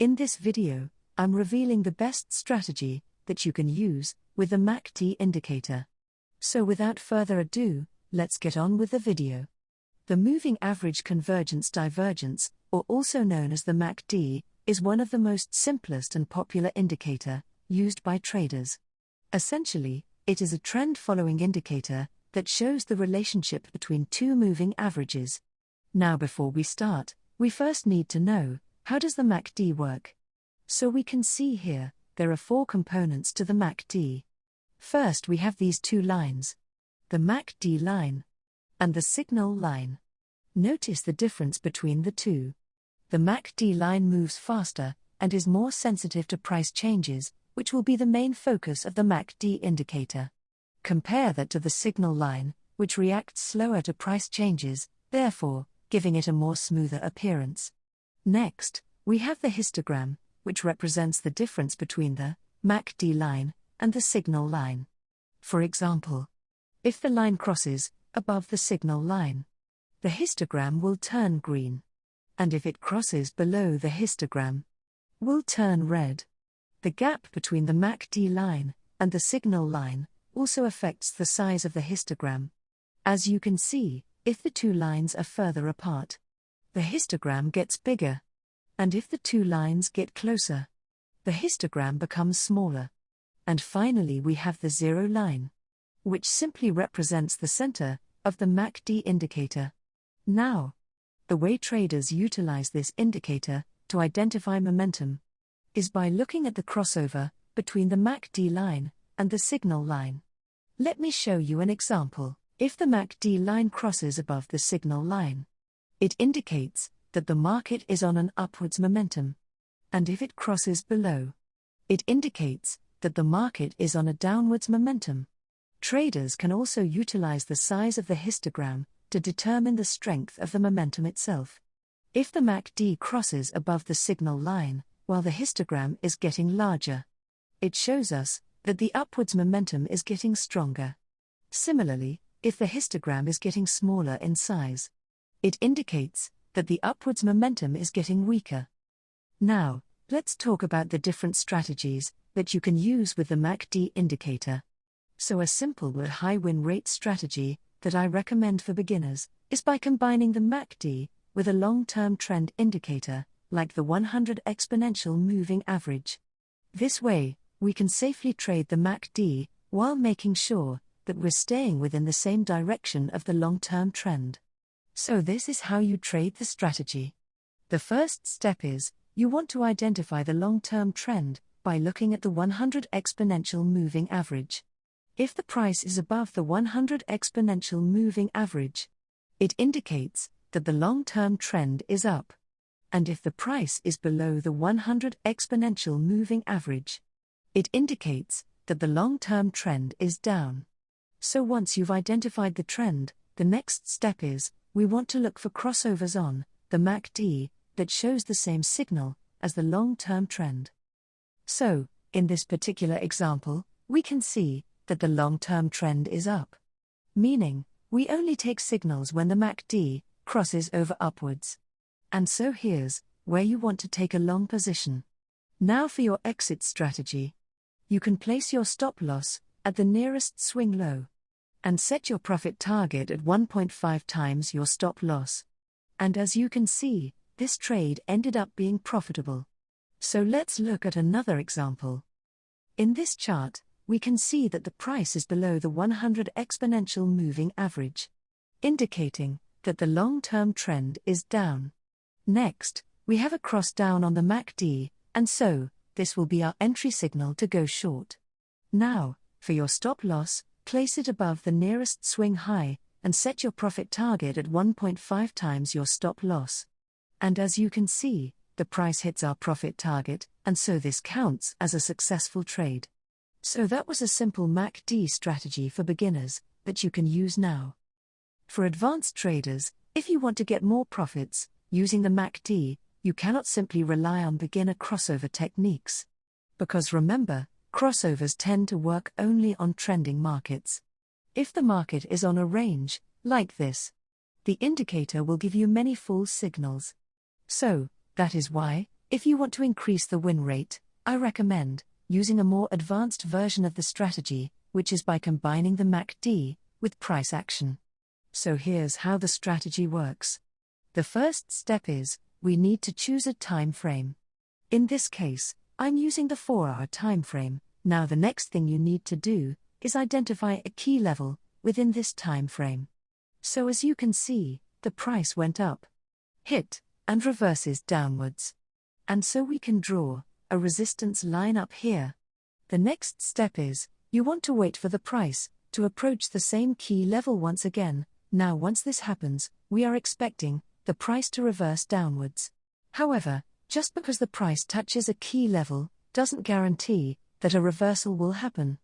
In this video, I'm revealing the best strategy that you can use with the MACD indicator. So without further ado, let's get on with the video. The Moving Average Convergence Divergence, or also known as the MACD, is one of the most simplest and popular indicator used by traders. Essentially, it is a trend-following indicator that shows the relationship between two moving averages. Now before we start, we first need to know, how does the MACD work? So we can see here, there are four components to the MACD. First we have these two lines. The MACD line and the signal line. Notice the difference between the two. The MACD line moves faster and is more sensitive to price changes, which will be the main focus of the MACD indicator. Compare that to the signal line, which reacts slower to price changes, therefore, giving it a more smoother appearance. Next, we have the histogram, which represents the difference between the MACD line and the signal line. For example, if the line crosses above the signal line, the histogram will turn green. And if it crosses below the histogram, will turn red. The gap between the MACD line and the signal line also affects the size of the histogram. As you can see, if the two lines are further apart, the histogram gets bigger. And if the two lines get closer, the histogram becomes smaller. And finally we have the zero line, which simply represents the center of the MACD indicator. Now, the way traders utilize this indicator to identify momentum is by looking at the crossover between the MACD line and the signal line. Let me show you an example. If the MACD line crosses above the signal line, it indicates that the market is on an upwards momentum. And if it crosses below, it indicates that the market is on a downwards momentum. Traders can also utilize the size of the histogram to determine the strength of the momentum itself. If the MACD crosses above the signal line, while the histogram is getting larger, it shows us that the upwards momentum is getting stronger. Similarly, if the histogram is getting smaller in size, it indicates that the upwards momentum is getting weaker. Now, let's talk about the different strategies that you can use with the MACD indicator. So a simple but high win rate strategy that I recommend for beginners is by combining the MACD with a long-term trend indicator, like the 100 exponential moving average. This way, we can safely trade the MACD while making sure that we're staying within the same direction of the long-term trend. So this is how you trade the strategy. The first step is, you want to identify the long-term trend by looking at the 100 exponential moving average. If the price is above the 100 exponential moving average, it indicates that the long-term trend is up. And if the price is below the 100 exponential moving average, it indicates that the long-term trend is down. So once you've identified the trend, the next step is, we want to look for crossovers on the MACD that shows the same signal as the long-term trend. So, in this particular example, we can see that the long-term trend is up. Meaning, we only take signals when the MACD crosses over upwards. And so here's where you want to take a long position. Now for your exit strategy. You can place your stop loss at the nearest swing low and set your profit target at 1.5 times your stop loss. And as you can see, this trade ended up being profitable. So let's look at another example. In this chart, we can see that the price is below the 100 exponential moving average, indicating that the long-term trend is down. Next, we have a cross down on the MACD, and so, this will be our entry signal to go short. Now, for your stop loss, place it above the nearest swing high, and set your profit target at 1.5 times your stop loss. And as you can see, the price hits our profit target, and so this counts as a successful trade. So that was a simple MACD strategy for beginners that you can use now. For advanced traders, if you want to get more profits using the MACD, you cannot simply rely on beginner crossover techniques. Because remember, crossovers tend to work only on trending markets. If the market is on a range, like this, the indicator will give you many false signals. So, that is why, If you want to increase the win rate, I recommend using a more advanced version of the strategy, which is by combining the MACD with price action. So here's how the strategy works. The first step is, we need to choose a time frame. In this case, I'm using the 4-hour time frame. Now the next thing you need to do is identify a key level within this time frame. So as you can see, the price went up, hit, and reverses downwards. And so we can draw a resistance line up here. The next step is, you want to wait for the price to approach the same key level once again. Now once this happens, we are expecting the price to reverse downwards. However, just because the price touches a key level doesn't guarantee that a reversal will happen.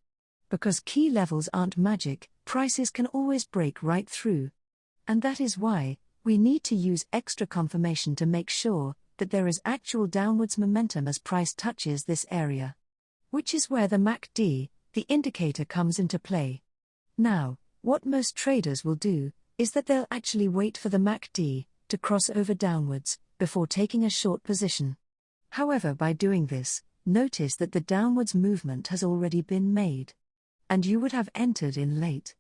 Because key levels aren't magic, prices can always break right through. And that is why we need to use extra confirmation to make sure that there is actual downwards momentum as price touches this area. Which is where the MACD, the indicator, comes into play. Now, what most traders will do is that they'll actually wait for the MACD to cross over downwards before taking a short position. However, by doing this, notice that the downwards movement has already been made. And you would have entered in late.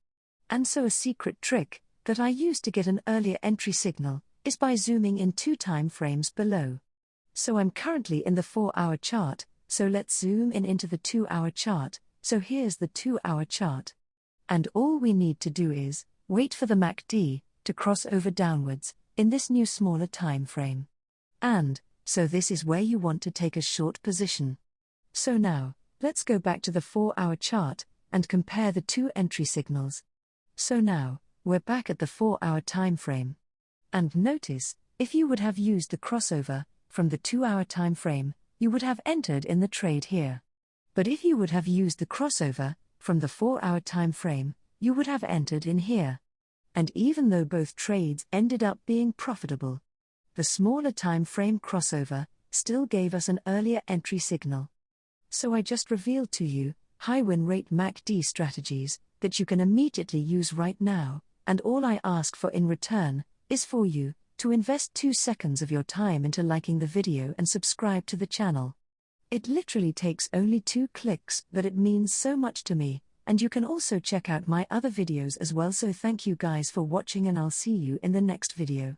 And so a secret trick that I use to get an earlier entry signal is by zooming in 2 time frames below. So I'm currently in the 4-hour chart, so let's zoom in into the 2-hour chart. So here's the 2-hour chart. And all we need to do is wait for the MACD to cross over downwards in this new smaller time frame. And so this is where you want to take a short position. So now, let's go back to the 4-hour chart and compare the 2 entry signals. So now, we're back at the 4-hour time frame. And notice, if you would have used the crossover from the 2-hour time frame, you would have entered in the trade here. But if you would have used the crossover from the 4-hour time frame, you would have entered in here. And even though both trades ended up being profitable, the smaller time frame crossover still gave us an earlier entry signal. So I just revealed to you high win rate MACD strategies that you can immediately use right now, and all I ask for in return is for you to invest 2 seconds of your time into liking the video and subscribe to the channel. It literally takes only 2 clicks, but it means so much to me, and you can also check out my other videos as well. So thank you guys for watching, and I'll see you in the next video.